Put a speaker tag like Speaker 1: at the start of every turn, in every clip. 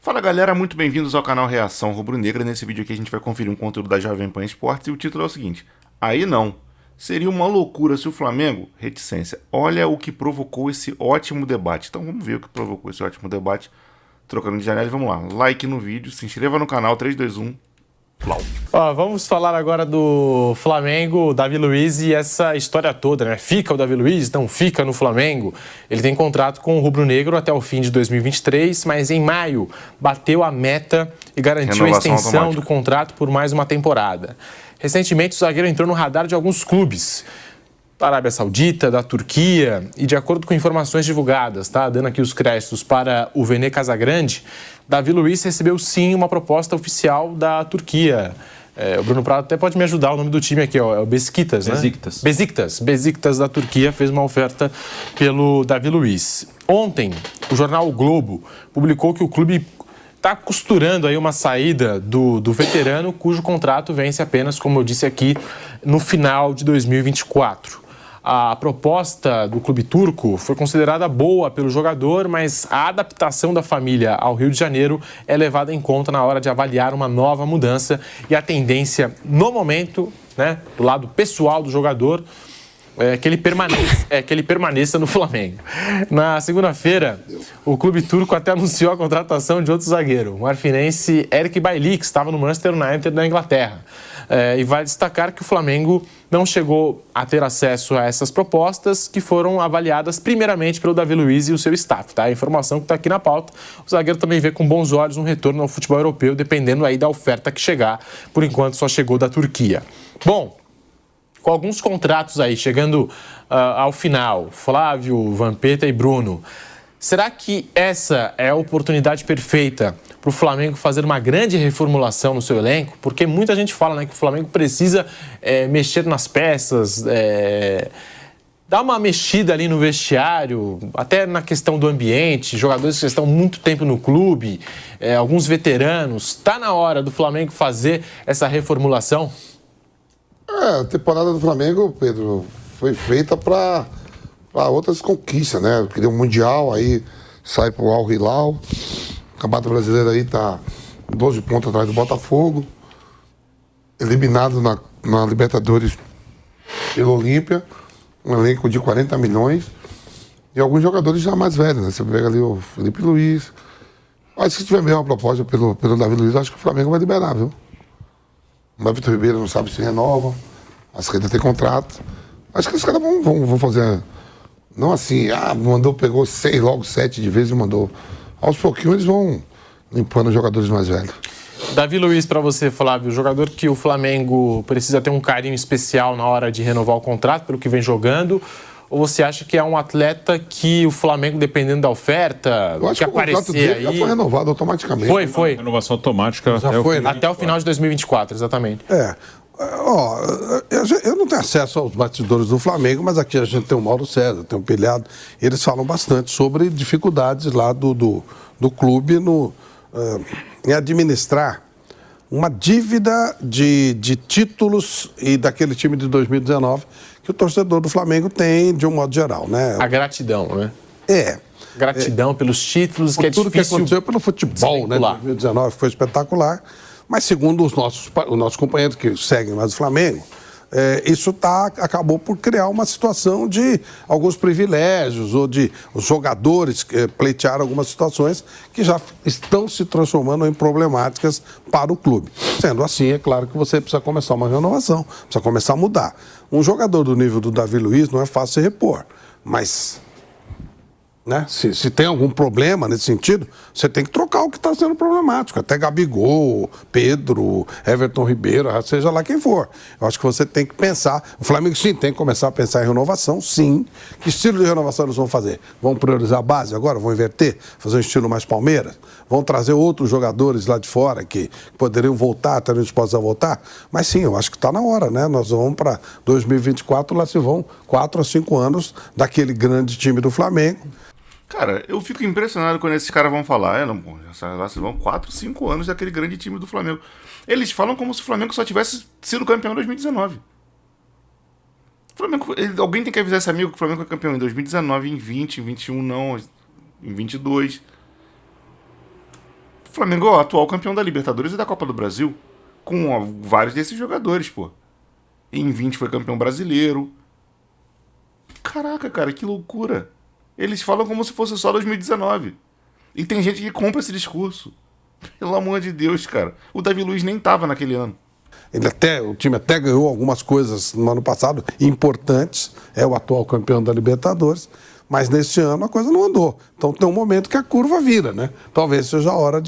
Speaker 1: Fala galera, muito bem-vindos ao canal Reação Rubro-Negra. Nesse vídeo aqui a gente vai conferir um conteúdo da Jovem Pan Esportes e o título é o seguinte: aí não, seria uma loucura se o Flamengo... Reticência. Olha o que provocou esse ótimo debate. Então vamos ver o que provocou esse ótimo debate. Trocando de janela e vamos lá. Like no vídeo, se inscreva no canal, 3, 2, 1... Plau.
Speaker 2: Vamos falar agora do Flamengo, Davi Luiz e essa história toda, né? Fica o Davi Luiz, não fica no Flamengo. Ele tem contrato com o Rubro Negro até o fim de 2023, mas em maio bateu a meta e garantiu a extensão do contrato por mais uma temporada. Recentemente o zagueiro entrou no radar de alguns clubes, da Arábia Saudita, da Turquia, e de acordo com informações divulgadas, dando aqui os créditos para o Vene Casagrande, Davi Luiz recebeu sim uma proposta oficial da Turquia. O Bruno Prado até pode me ajudar, o nome do time aqui é o Besiktas, né? Besiktas da Turquia fez uma oferta pelo Davi Luiz. Ontem, o jornal o Globo publicou que o clube está costurando aí uma saída do veterano, cujo contrato vence apenas, como eu disse aqui, no final de 2024. A proposta do clube turco foi considerada boa pelo jogador, mas a adaptação da família ao Rio de Janeiro é levada em conta na hora de avaliar uma nova mudança, e a tendência, no momento, né, do lado pessoal do jogador, é que ele permaneça no Flamengo. Na segunda-feira, o clube turco até anunciou a contratação de outro zagueiro, o marfinense Eric Bailly, que estava no Manchester United da Inglaterra. E vale destacar que o Flamengo não chegou a ter acesso a essas propostas, que foram avaliadas primeiramente pelo Davi Luiz e o seu staff. A informação que está aqui na pauta. O zagueiro também vê com bons olhos um retorno ao futebol europeu, dependendo aí da oferta que chegar. Por enquanto só chegou da Turquia. Bom, com alguns contratos aí chegando ao final, Flávio, Vampeta e Bruno, será que essa é a oportunidade perfeita para o Flamengo fazer uma grande reformulação no seu elenco? Porque muita gente fala, né, que o Flamengo precisa mexer nas peças, dar uma mexida ali no vestiário, até na questão do ambiente, jogadores que estão muito tempo no clube, alguns veteranos. Está na hora do Flamengo fazer essa reformulação?
Speaker 3: A temporada do Flamengo, Pedro, foi feita para outras conquistas, né? Queria um Mundial, aí sai pro Al Hilal. O Campeonato Brasileiro aí tá 12 pontos atrás do Botafogo. Eliminado na Libertadores pelo Olímpia. Um elenco de 40 milhões. E alguns jogadores já mais velhos, né? Você pega ali o Felipe Luiz. Mas se tiver mesmo uma proposta pelo Davi Luiz, acho que o Flamengo vai liberar, viu? O Vitor Ribeiro não sabe se renova. Acho que ainda tem contrato. Acho que os caras vão fazer... Não assim, pegou 6, logo 7 de vez e mandou. Aos pouquinhos eles vão limpando os jogadores mais velhos.
Speaker 2: Davi Luiz, para você, Flávio, jogador que o Flamengo precisa ter um carinho especial na hora de renovar o contrato, pelo que vem jogando, ou você acha que é um atleta que o Flamengo, dependendo da oferta,
Speaker 3: eu acho que o contrato dele já foi renovado automaticamente.
Speaker 2: Foi.
Speaker 4: Renovação automática
Speaker 3: já foi, né?
Speaker 2: Até o final de 2024, exatamente.
Speaker 5: Eu não tenho acesso aos bastidores do Flamengo, mas aqui a gente tem o Mauro César, tem o Pilhado. Eles falam bastante sobre dificuldades lá do clube em administrar uma dívida de títulos e daquele time de 2019 que o torcedor do Flamengo tem de um modo geral, né?
Speaker 2: A gratidão, né? Gratidão pelos títulos,
Speaker 5: por
Speaker 2: que é
Speaker 5: tudo
Speaker 2: difícil.
Speaker 5: Que aconteceu pelo futebol, né? 2019 foi espetacular. Mas segundo os nossos companheiros que seguem mais o Flamengo, isso acabou por criar uma situação de alguns privilégios ou de os jogadores pleitear algumas situações que já estão se transformando em problemáticas para o clube. Sendo assim, é claro que você precisa começar uma renovação, precisa começar a mudar. Um jogador do nível do Davi Luiz não é fácil se repor, mas... né? Se tem algum problema nesse sentido, você tem que trocar o que está sendo problemático. Até Gabigol, Pedro, Everton Ribeiro, seja lá quem for. Eu acho que você tem que pensar... O Flamengo, sim, tem que começar a pensar em renovação, sim. Que estilo de renovação eles vão fazer? Vão priorizar a base agora? Vão inverter? Fazer um estilo mais Palmeiras? Vão trazer outros jogadores lá de fora que poderiam voltar, estariam dispostos a voltar? Mas sim, eu acho que está na hora, né? Nós vamos para 2024, lá se vão 4 a 5 anos daquele grande time do Flamengo.
Speaker 1: Cara, eu fico impressionado quando esses caras vão falar. Lá se vão 4, 5 anos daquele grande time do Flamengo. Eles falam como se o Flamengo só tivesse sido campeão em 2019. Alguém tem que avisar esse amigo que o Flamengo foi campeão em 2019, em 20, em 21 não, em 22. Flamengo é o atual campeão da Libertadores e da Copa do Brasil, com vários desses jogadores, pô. Em 20 foi campeão brasileiro. Caraca, cara, que loucura. Eles falam como se fosse só 2019. E tem gente que compra esse discurso. Pelo amor de Deus, cara. O Davi Luiz nem tava naquele ano.
Speaker 5: O time até ganhou algumas coisas no ano passado importantes, é o atual campeão da Libertadores, mas neste ano a coisa não andou. Então tem um momento que a curva vira, né? Talvez seja a hora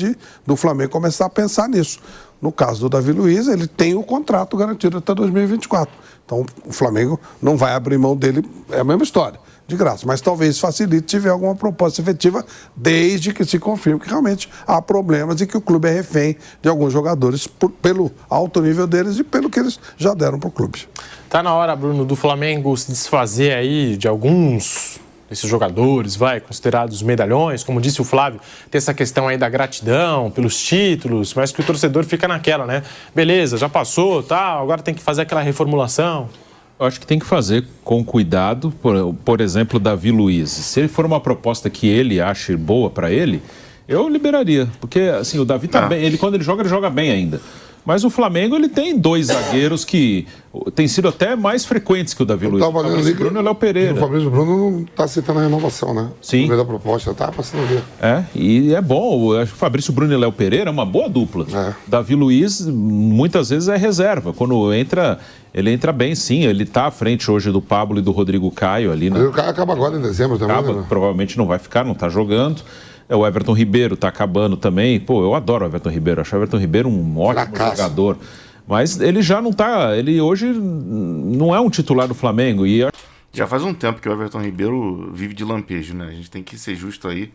Speaker 5: do Flamengo começar a pensar nisso. No caso do Davi Luiz, ele tem o contrato garantido até 2024. Então o Flamengo não vai abrir mão dele, é a mesma história, de graça. Mas talvez facilite se tiver alguma proposta efetiva, desde que se confirme que realmente há problemas e que o clube é refém de alguns jogadores pelo alto nível deles e pelo que eles já deram para o clube.
Speaker 2: Tá na hora, Bruno, do Flamengo se desfazer aí de alguns desses jogadores, considerados medalhões, como disse o Flávio, tem essa questão aí da gratidão pelos títulos, mas que o torcedor fica naquela, né? Beleza, já passou, tal, agora tem que fazer aquela reformulação.
Speaker 4: Eu acho que tem que fazer com cuidado, por exemplo, Davi Luiz. Se ele for uma proposta que ele ache boa para ele, eu liberaria, porque assim, o Davi tá bem, quando ele joga bem ainda. Mas o Flamengo, ele tem dois zagueiros que têm sido até mais frequentes que o Davi Luiz. O Fabrício Bruno e o Léo Pereira.
Speaker 3: O Fabrício Bruno não está aceitando a renovação, né?
Speaker 4: Sim.
Speaker 3: No meio da proposta, tá passando ver.
Speaker 4: E é bom. Eu acho que o Fabrício Bruno e o Léo Pereira é uma boa dupla. Davi Luiz, muitas vezes, é reserva. Quando entra, ele entra bem, sim. Ele está à frente hoje do Pablo e do Rodrigo Caio ali.
Speaker 3: O Caio acaba agora em dezembro também, né?
Speaker 4: Provavelmente não vai ficar, não está jogando. O Everton Ribeiro tá acabando também. Pô, eu adoro o Everton Ribeiro. Acho o Everton Ribeiro um ótimo jogador. Mas ele já não tá... Ele hoje não é um titular do Flamengo.
Speaker 1: Já faz um tempo que o Everton Ribeiro vive de lampejo, né? A gente tem que ser justo aí.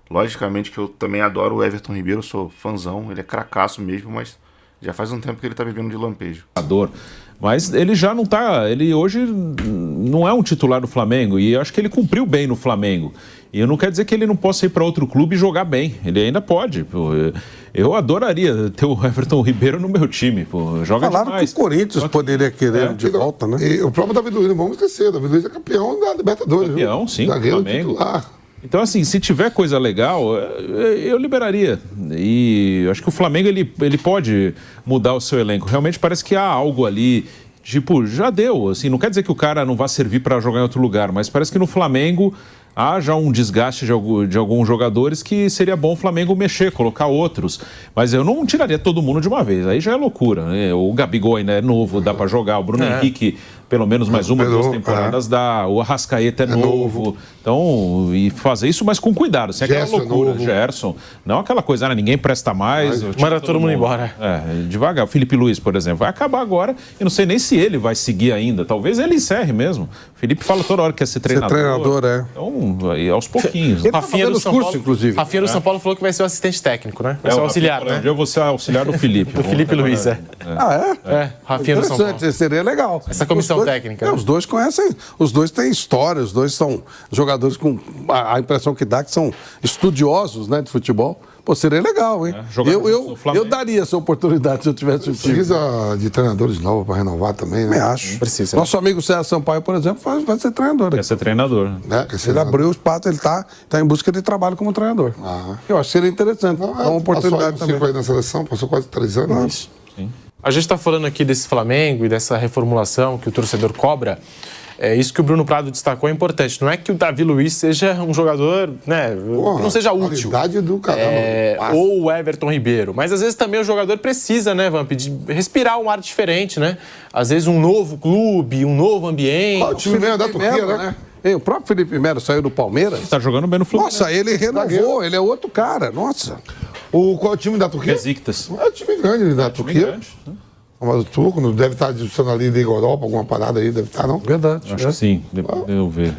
Speaker 1: Logicamente que eu também adoro o Everton Ribeiro, sou fãzão. Ele é cracaço mesmo, mas já faz um tempo que ele tá vivendo de lampejo.
Speaker 4: Mas ele já não tá... Ele hoje não é um titular do Flamengo. E eu acho que ele cumpriu bem no Flamengo. E não quer dizer que ele não possa ir para outro clube e jogar bem. Ele ainda pode. Pô. Eu adoraria ter o Everton Ribeiro no meu time. Pô. Joga
Speaker 5: Falaram
Speaker 4: demais.
Speaker 5: que o Corinthians poderia querer de volta, né?
Speaker 3: E o próprio Davi Luiz, não vamos esquecer. O Davi Luiz é campeão da Libertadores.
Speaker 4: Campeão, sim,
Speaker 3: zagueiro
Speaker 4: Flamengo.
Speaker 3: titular.
Speaker 4: Então, assim, se tiver coisa legal, eu liberaria. E eu acho que o Flamengo ele pode mudar o seu elenco. Realmente parece que há algo ali... Tipo, já deu. Assim, não quer dizer que o cara não vá servir para jogar em outro lugar, mas parece que no Flamengo... há já um desgaste de alguns jogadores que seria bom o Flamengo mexer, colocar outros. Mas eu não tiraria todo mundo de uma vez, aí já é loucura, né? O Gabigol ainda é novo, dá para jogar. O Bruno Henrique, pelo menos mais uma, duas temporadas dá. O Arrascaeta é novo. Então, e fazer isso, mas com cuidado, sem aquela loucura. Gerson, não aquela coisa, ninguém presta mais.
Speaker 2: Manda todo mundo embora.
Speaker 4: Devagar. O Felipe Luiz, por exemplo, vai acabar agora. E não sei nem se ele vai seguir ainda. Talvez ele encerre mesmo. O Felipe fala toda hora que quer ser treinador. Então, aí, aos pouquinhos.
Speaker 5: Ele Rafinha do São Paulo, inclusive.
Speaker 2: Rafinha do São Paulo falou que vai ser o assistente técnico, né? Vai ser o auxiliar, né?
Speaker 4: Eu vou ser auxiliar do Felipe.
Speaker 2: Do Felipe Luiz, Rafinha do São Paulo.
Speaker 5: Seria legal.
Speaker 2: Essa comissão técnica.
Speaker 5: Os dois conhecem, os dois têm história, os dois são jogadores com a impressão que dá que são estudiosos, né, de futebol. Pô, seria legal, hein? Eu daria essa oportunidade se eu tivesse um time.
Speaker 3: Precisa de treinadores novos para renovar também, né?
Speaker 5: Eu acho.
Speaker 2: Precisa.
Speaker 5: Nosso amigo César Sampaio, por exemplo, vai ser treinador.
Speaker 4: Quer ser treinador.
Speaker 5: Ele abriu o espaço, ele está em busca de trabalho como treinador. Eu acho que seria interessante. É uma oportunidade também.
Speaker 3: Passou aí na seleção, passou quase 3 anos.
Speaker 2: Sim. A gente está falando aqui desse Flamengo e dessa reformulação que o torcedor cobra. Isso que o Bruno Prado destacou é importante. Não é que o Davi Luiz seja um jogador, né, não seja útil.
Speaker 3: Do caramba,
Speaker 2: ou o Everton Ribeiro. Mas às vezes também o jogador precisa, né, Vamp, de respirar um ar diferente, né? Às vezes um novo clube, um novo ambiente.
Speaker 3: O time veio da Turquia, né?
Speaker 5: O próprio Felipe Melo saiu do Palmeiras.
Speaker 4: Está jogando bem no Fluminense.
Speaker 5: Nossa, ele renovou, ele é outro cara. Nossa.
Speaker 3: Qual é o time da Turquia?
Speaker 4: Besiktas.
Speaker 3: É o time grande da Turquia. Mas o turco não deve estar adicionando ali Liga Europa, alguma parada aí, deve estar, não?
Speaker 5: Verdade.
Speaker 4: Acho que sim, eu ver.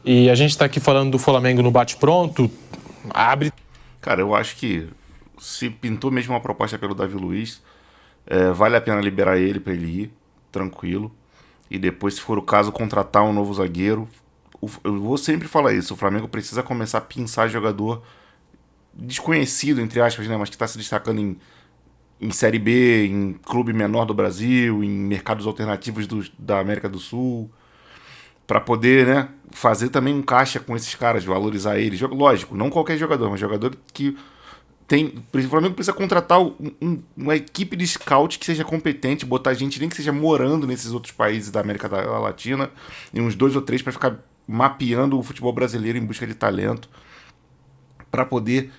Speaker 2: E a gente está aqui falando do Flamengo no bate-pronto.
Speaker 1: Cara, eu acho que se pintou mesmo uma proposta pelo Davi Luiz, vale a pena liberar ele para ele ir, tranquilo. E depois, se for o caso, contratar um novo zagueiro. Eu vou sempre falar isso, o Flamengo precisa começar a pinçar jogador desconhecido, entre aspas, né, mas que está se destacando em Série B, em clube menor do Brasil, em mercados alternativos da América do Sul, para poder, né, fazer também um caixa com esses caras, valorizar eles. Lógico, não qualquer jogador, mas jogador que O Flamengo precisa contratar uma equipe de scout que seja competente, botar gente nem que seja morando nesses outros países da América Latina, e uns 2 ou 3 para ficar mapeando o futebol brasileiro em busca de talento, para poder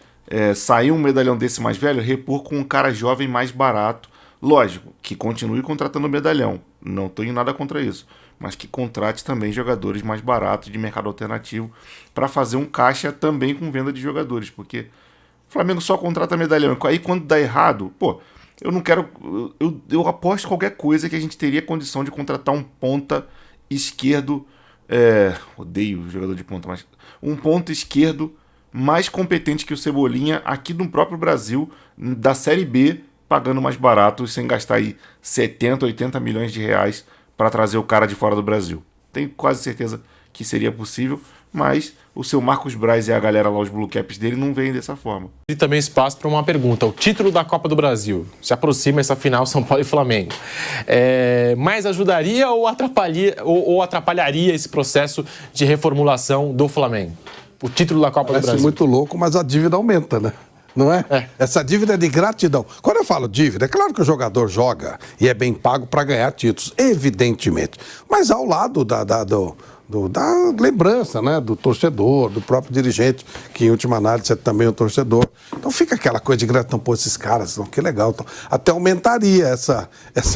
Speaker 1: sair um medalhão desse mais velho, repor com um cara jovem mais barato. Lógico, que continue contratando medalhão, não tenho nada contra isso, mas que contrate também jogadores mais baratos de mercado alternativo para fazer um caixa também com venda de jogadores, porque o Flamengo só contrata medalhão. Aí quando dá errado, pô, eu não quero. Eu aposto qualquer coisa que a gente teria condição de contratar um ponta esquerdo. Odeio jogador de ponta, mas um ponta esquerdo mais competente que o Cebolinha aqui no próprio Brasil, da Série B, pagando mais barato, sem gastar aí 70, 80 milhões de reais para trazer o cara de fora do Brasil. Tenho quase certeza que seria possível, mas o seu Marcos Braz e a galera lá, os Blue Caps dele, não veem dessa forma.
Speaker 2: E também espaço para uma pergunta. O título da Copa do Brasil, se aproxima essa final São Paulo e Flamengo. Mais ajudaria ou atrapalharia esse processo de reformulação do Flamengo? O título da Copa do Brasil.
Speaker 5: Parece muito louco, mas a dívida aumenta, né? Não é? Essa dívida é de gratidão. Quando eu falo dívida, é claro que o jogador joga e é bem pago para ganhar títulos, evidentemente. Mas ao lado da lembrança, né? Do torcedor, do próprio dirigente, que em última análise é também o torcedor. Então fica aquela coisa de gratidão. Pô, esses caras, que legal. Então, até aumentaria essa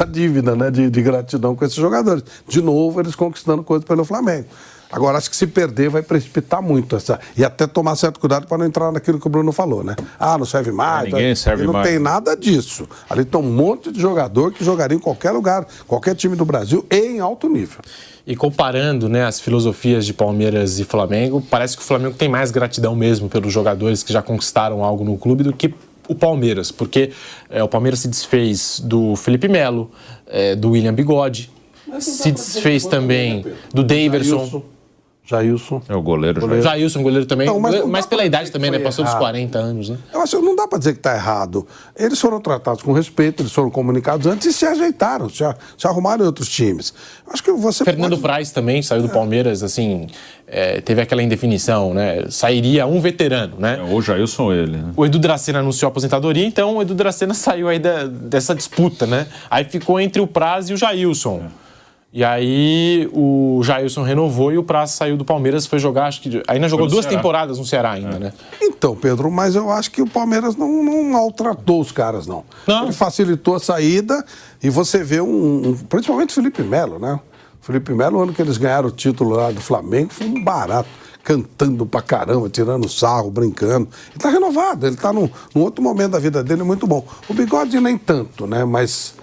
Speaker 5: dívida, né? De gratidão com esses jogadores. De novo, eles conquistando coisa pelo Flamengo. Agora, acho que se perder vai precipitar muito e até tomar certo cuidado para não entrar naquilo que o Bruno falou, né? Não serve mais.
Speaker 4: Ninguém serve mais.
Speaker 5: Não tem nada disso. Ali tem um monte de jogador que jogaria em qualquer lugar, qualquer time do Brasil e em alto nível.
Speaker 2: E comparando, né, as filosofias de Palmeiras e Flamengo, parece que o Flamengo tem mais gratidão mesmo pelos jogadores que já conquistaram algo no clube do que o Palmeiras, porque o Palmeiras se desfez do Felipe Melo, do William Bigode, se desfez também do Daverson.
Speaker 5: Jailson.
Speaker 4: É o goleiro.
Speaker 2: Jailson, goleiro também.
Speaker 5: Não,
Speaker 2: mas pela idade também, né? Passou dos 40 anos, né?
Speaker 5: Eu acho que não dá para dizer que está errado. Eles foram tratados com respeito, eles foram comunicados antes e se ajeitaram, se arrumaram em outros times. Eu acho que você
Speaker 2: Fernando Praz também saiu do Palmeiras, assim, teve aquela indefinição, né? Sairia um veterano, né?
Speaker 4: Ou Jailson ou ele, né?
Speaker 2: O Edu Dracena anunciou a aposentadoria, então o Edu Dracena saiu aí dessa disputa, né? Aí ficou entre o Praz e o Jailson. E aí o Jailson renovou e o Praz saiu do Palmeiras, foi jogar, acho que ainda jogou 2 temporadas no Ceará ainda, né?
Speaker 5: Então, Pedro, mas eu acho que o Palmeiras não maltratou os caras, não. Ele facilitou a saída e você vê principalmente o Felipe Melo, né? O Felipe Melo, o ano que eles ganharam o título lá do Flamengo, foi um barato, cantando pra caramba, tirando sarro, brincando. Ele tá renovado, ele tá num outro momento da vida dele muito bom. O Bigode nem tanto, né? Mas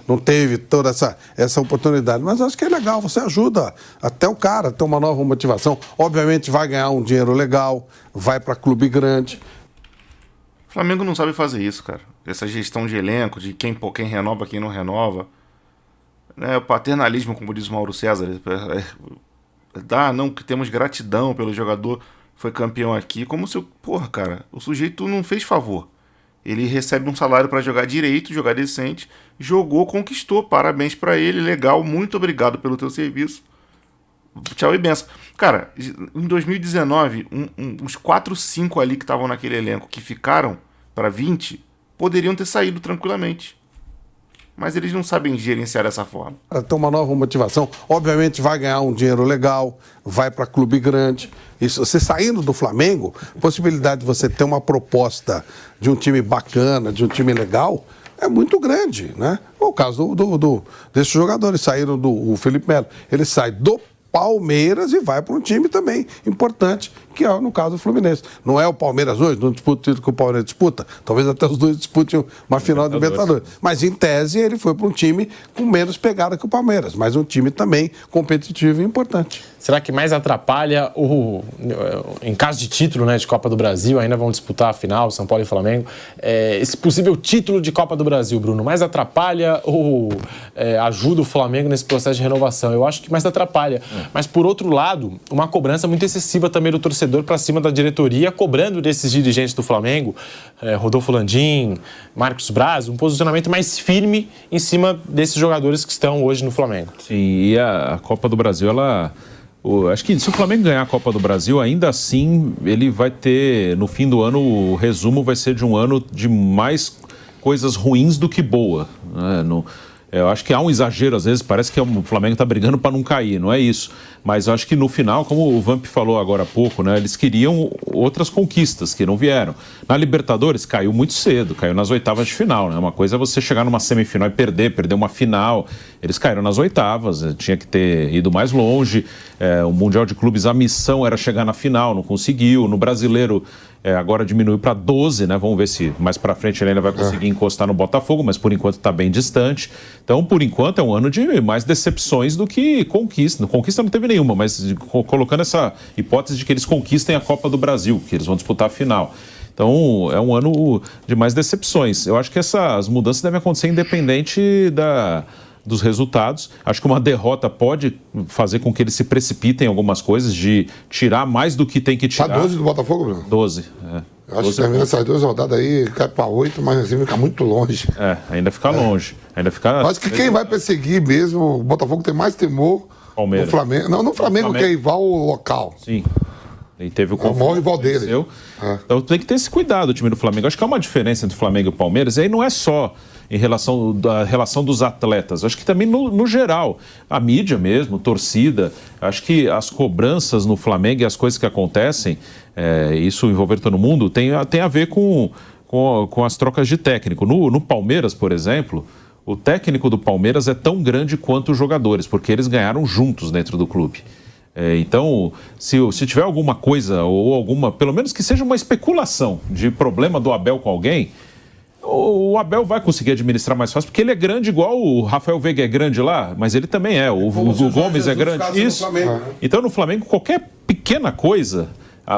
Speaker 5: não teve toda essa oportunidade. Mas acho que é legal, você ajuda até o cara a ter uma nova motivação. Obviamente vai ganhar um dinheiro legal, vai para clube grande.
Speaker 1: O Flamengo não sabe fazer isso, cara. Essa gestão de elenco, de quem renova, quem não renova. O paternalismo, como diz o Mauro César. Não, que temos gratidão pelo jogador, foi campeão aqui. Como se, cara, o sujeito não fez favor. Ele recebe um salário para jogar direito, jogar decente, jogou, conquistou, parabéns para ele, legal, muito obrigado pelo teu serviço, tchau e benção. Cara, em 2019, uns 4, 5 ali que estavam naquele elenco, que ficaram para 20, poderiam ter saído tranquilamente. Mas eles não sabem gerenciar dessa forma.
Speaker 5: Para ter uma nova motivação, obviamente vai ganhar um dinheiro legal, vai para clube grande. Isso, você saindo do Flamengo, possibilidade de você ter uma proposta de um time bacana, de um time legal, é muito grande, né? O caso desses jogadores saíram o Felipe Melo, ele sai do Palmeiras e vai para um time também importante, que é no caso do Fluminense. Não é o Palmeiras hoje, não disputa o título que o Palmeiras disputa, talvez até os dois disputem uma final de Libertadores. Mas em tese ele foi para um time com menos pegada que o Palmeiras, mas um time também competitivo e importante.
Speaker 2: Será que mais atrapalha em caso de título, né, de Copa do Brasil, ainda vão disputar a final, São Paulo e Flamengo, esse possível título de Copa do Brasil, Bruno, mais atrapalha ou ajuda o Flamengo nesse processo de renovação? Eu acho que mais atrapalha. Mas, por outro lado, uma cobrança muito excessiva também do torcedor para cima da diretoria, cobrando desses dirigentes do Flamengo, Rodolfo Landim, Marcos Braz, um posicionamento mais firme em cima desses jogadores que estão hoje no Flamengo.
Speaker 4: Sim, e a Copa do Brasil, ela Acho que se o Flamengo ganhar a Copa do Brasil, ainda assim ele vai ter, no fim do ano, o resumo vai ser de um ano de mais coisas ruins do que boa, né? Eu acho que há um exagero, às vezes parece que o Flamengo está brigando para não cair, não é isso. Mas eu acho que no final, como o Vamp falou agora há pouco, né, eles queriam outras conquistas que não vieram. Na Libertadores caiu muito cedo, caiu nas oitavas de final, né? Uma coisa é você chegar numa semifinal e perder uma final. Eles caíram nas oitavas, tinha que ter ido mais longe. O Mundial de Clubes, a missão era chegar na final, não conseguiu. No Brasileiro, agora diminuiu para 12, né? Vamos ver se mais para frente ele ainda vai conseguir encostar no Botafogo, mas por enquanto está bem distante. Então, por enquanto, é um ano de mais decepções do que conquista. Conquista não teve nenhuma, mas colocando essa hipótese de que eles conquistem a Copa do Brasil, que eles vão disputar a final. Então, é um ano de mais decepções. Eu acho que essas mudanças devem acontecer independente dos resultados. Acho que uma derrota pode fazer com que eles se precipitem em algumas coisas, de tirar mais do que tem que tirar.
Speaker 3: Tá 12 do Botafogo, Bruno?
Speaker 4: 12,
Speaker 3: Eu acho que termina essas 2 rodadas aí, cai para 8, mas assim fica muito longe.
Speaker 4: Ainda fica longe.
Speaker 3: Acho que quem vai perseguir mesmo, o Botafogo tem mais temor
Speaker 4: Palmeiras.
Speaker 3: no Flamengo. Não, no Flamengo, que é rival local.
Speaker 4: Sim. E teve o
Speaker 3: maior rival dele.
Speaker 4: Então tem que ter esse cuidado, o time do Flamengo. Acho que há uma diferença entre o Flamengo e o Palmeiras, e aí não é só em relação à relação dos atletas. Acho que também no geral, a mídia mesmo, torcida, acho que as cobranças no Flamengo e as coisas que acontecem, isso envolver todo mundo, tem a ver com as trocas de técnico. No Palmeiras, por exemplo, o técnico do Palmeiras é tão grande quanto os jogadores, porque eles ganharam juntos dentro do clube. Então, se tiver alguma coisa, ou alguma, pelo menos que seja uma especulação de problema do Abel com alguém, o Abel vai conseguir administrar mais fácil, porque ele é grande igual o Rafael Veiga é grande lá, mas ele também é. O Gomes é grande. Isso. Então, no Flamengo, qualquer pequena coisa,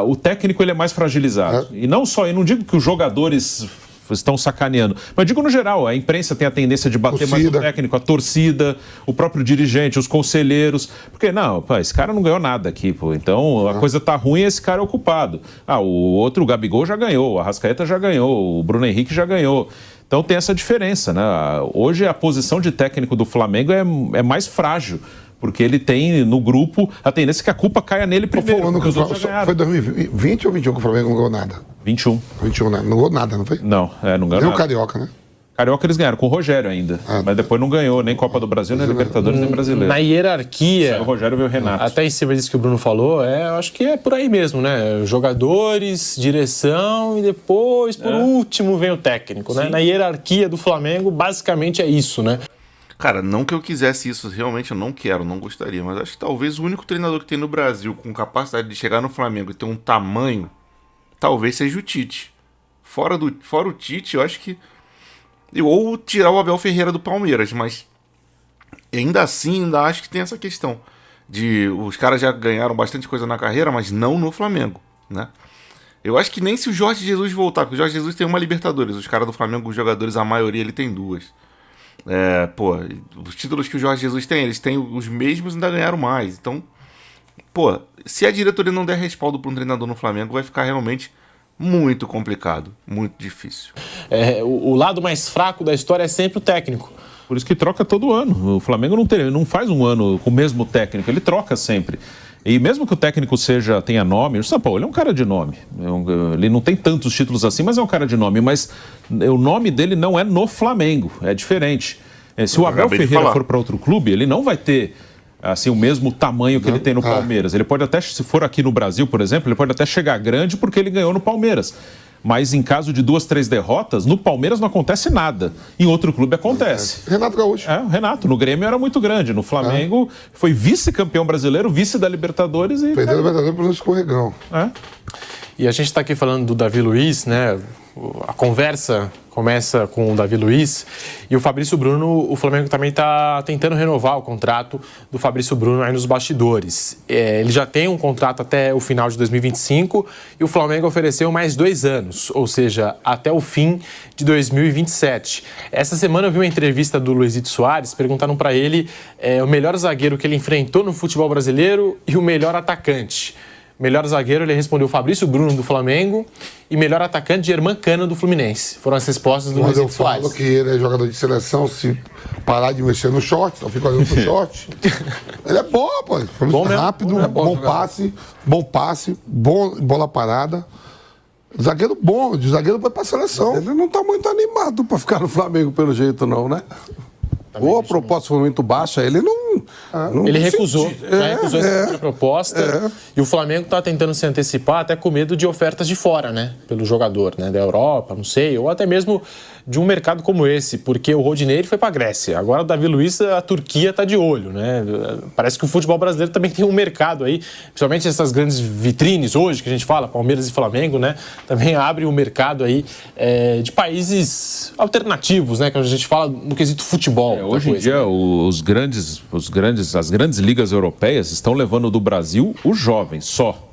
Speaker 4: o técnico ele é mais fragilizado. E não só, eu não digo que os jogadores estão sacaneando, mas digo no geral, a imprensa tem a tendência de bater mais no técnico, a torcida, o próprio dirigente, os conselheiros, porque esse cara não ganhou nada aqui, pô, então a coisa tá ruim e esse cara é o culpado. O outro, o Gabigol já ganhou, o Arrascaeta já ganhou, o Bruno Henrique já ganhou. Então tem essa diferença, né? Hoje a posição de técnico do Flamengo é mais frágil, porque ele tem no grupo a tendência que a culpa caia nele primeiro.
Speaker 3: Foi 2020 ou 21 que o Flamengo não ganhou nada?
Speaker 4: 21.
Speaker 3: 21, né? Não ganhou nada, não foi?
Speaker 4: Não ganhou nada.
Speaker 3: Nem o Carioca, né?
Speaker 4: Carioca eles ganharam com o Rogério ainda, mas depois não ganhou nem Copa do Brasil, nem Libertadores, nem Brasileiro.
Speaker 2: Na hierarquia,
Speaker 4: o Rogério veio o Renato.
Speaker 2: Até em cima disso que o Bruno falou, eu acho que é por aí mesmo, né? Jogadores, direção e depois, por último, vem o técnico, né? Na hierarquia do Flamengo, basicamente é isso, né?
Speaker 1: Cara, não que eu quisesse isso, realmente eu não quero, não gostaria, mas acho que talvez o único treinador que tem no Brasil com capacidade de chegar no Flamengo e ter um tamanho, talvez seja o Tite. Fora o Tite, eu acho que... Ou tirar o Abel Ferreira do Palmeiras, mas ainda assim, ainda acho que tem essa questão de os caras já ganharam bastante coisa na carreira, mas não no Flamengo, né? Eu acho que nem se o Jorge Jesus voltar, porque o Jorge Jesus tem uma Libertadores, os caras do Flamengo, os jogadores, a maioria, ele tem 2. Os títulos que o Jorge Jesus tem, eles têm os mesmos e ainda ganharam mais. Então, se a diretoria não der respaldo para um treinador no Flamengo, vai ficar realmente muito complicado, muito difícil.
Speaker 2: O lado mais fraco da história é sempre o técnico.
Speaker 4: Por isso que troca todo ano. O Flamengo não faz um ano com o mesmo técnico, ele troca sempre. E mesmo que o técnico tenha nome, o São Paulo ele é um cara de nome. Ele não tem tantos títulos assim, mas é um cara de nome. Mas o nome dele não é no Flamengo, é diferente. Se o Abel Ferreira for para outro clube, ele não vai ter assim, o mesmo tamanho que ele tem no Palmeiras. Ele pode até, se for aqui no Brasil, por exemplo, ele pode até chegar grande porque ele ganhou no Palmeiras. Mas em caso de 2, 3 derrotas, no Palmeiras não acontece nada. Em outro clube acontece.
Speaker 3: Renato Gaúcho.
Speaker 4: O Renato. No Grêmio era muito grande. No Flamengo foi vice-campeão brasileiro, vice da Libertadores e...
Speaker 3: Perdeu a Libertadores por um escorregão.
Speaker 2: E a gente está aqui falando do Davi Luiz, né? A conversa começa com o Davi Luiz e o Fabrício Bruno. O Flamengo também está tentando renovar o contrato do Fabrício Bruno aí nos bastidores. Ele já tem um contrato até o final de 2025 e o Flamengo ofereceu mais 2 anos, ou seja, até o fim de 2027. Essa semana eu vi uma entrevista do Luizito Soares, perguntaram para ele o melhor zagueiro que ele enfrentou no futebol brasileiro e o melhor atacante. Melhor zagueiro, ele respondeu Fabrício Bruno, do Flamengo. E melhor atacante, Germán Cano, do Fluminense. Foram as respostas do
Speaker 3: Mas eu
Speaker 2: Luizito Soares.
Speaker 3: falo que ele é jogador de seleção, se parar de mexer no short, só fica olhando pro short. Ele é bom, pô.
Speaker 2: Bom mesmo.
Speaker 3: Rápido,
Speaker 5: É bom
Speaker 3: bom passe, bom bola parada. Zagueiro bom, de zagueiro vai pra seleção.
Speaker 5: Ele não tá muito animado para ficar no Flamengo pelo jeito, não, né? Ou a proposta foi muito baixa, ele não
Speaker 2: Ele recusou,
Speaker 5: sentiu.
Speaker 2: já recusou essa proposta. E o Flamengo está tentando se antecipar até com medo de ofertas de fora, né? Pelo jogador, né? Da Europa, não sei, ou até mesmo de um mercado como esse, porque o Rodinei foi para a Grécia. Agora o Davi Luiz, a Turquia está de olho, né? Parece que o futebol brasileiro também tem um mercado aí, principalmente essas grandes vitrines hoje que a gente fala, Palmeiras e Flamengo, né? Também abre um mercado aí de países alternativos, né? Que a gente fala no quesito futebol.
Speaker 4: Hoje em dia, as grandes ligas europeias estão levando do Brasil os jovens só.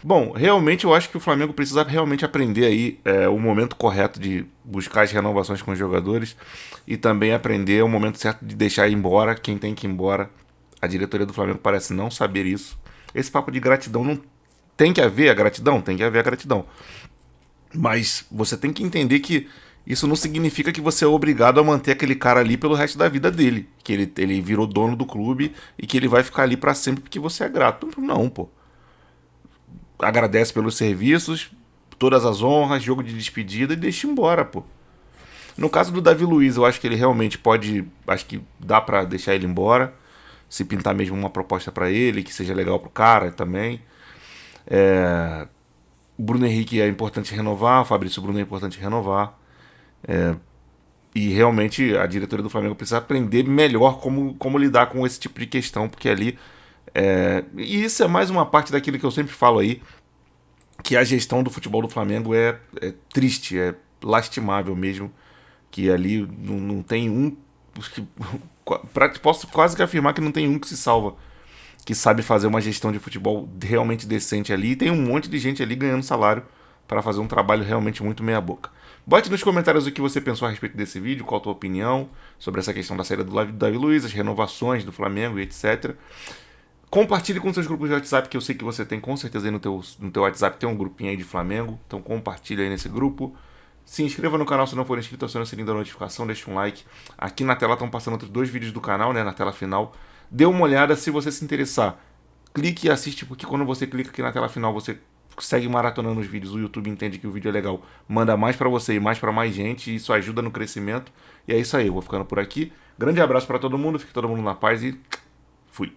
Speaker 1: Bom, realmente eu acho que o Flamengo precisa realmente aprender aí o momento correto de buscar as renovações com os jogadores e também aprender o momento certo de deixar ir embora quem tem que ir embora. A diretoria do Flamengo parece não saber isso. Esse papo de gratidão não tem que haver a gratidão, tem que haver a gratidão. Mas você tem que entender que isso não significa que você é obrigado a manter aquele cara ali pelo resto da vida dele. Que ele virou dono do clube e que ele vai ficar ali pra sempre porque você é grato. Não, pô. Agradece pelos serviços, todas as honras, jogo de despedida e deixa embora, pô. No caso do Davi Luiz, eu acho que ele realmente pode... Acho que dá pra deixar ele embora. Se pintar mesmo uma proposta pra ele, que seja legal pro cara também. O Bruno Henrique é importante renovar, o Fabrício Bruno é importante renovar. E realmente a diretoria do Flamengo precisa aprender melhor como lidar com esse tipo de questão, porque ali... E isso é mais uma parte daquilo que eu sempre falo aí, que a gestão do futebol do Flamengo é triste, é lastimável mesmo, que ali não tem um... Posso quase que afirmar que não tem um que se salva, que sabe fazer uma gestão de futebol realmente decente ali, e tem um monte de gente ali ganhando salário para fazer um trabalho realmente muito meia boca. Bote nos comentários o que você pensou a respeito desse vídeo, qual a tua opinião sobre essa questão da saída do Davi Luiz, as renovações do Flamengo e etc. Compartilhe com seus grupos de WhatsApp, que eu sei que você tem com certeza aí no teu WhatsApp, tem um grupinho aí de Flamengo, então compartilhe aí nesse grupo. Se inscreva no canal se não for inscrito, acione o sininho da notificação, deixa um like. Aqui na tela estão passando outros 2 vídeos do canal, né, na tela final. Dê uma olhada se você se interessar. Clique e assiste, porque quando você clica aqui na tela final, você segue maratonando os vídeos, o YouTube entende que o vídeo é legal, manda mais pra você e mais pra mais gente, e isso ajuda no crescimento. E é isso aí, eu vou ficando por aqui. Grande abraço pra todo mundo, fique todo mundo na paz e fui.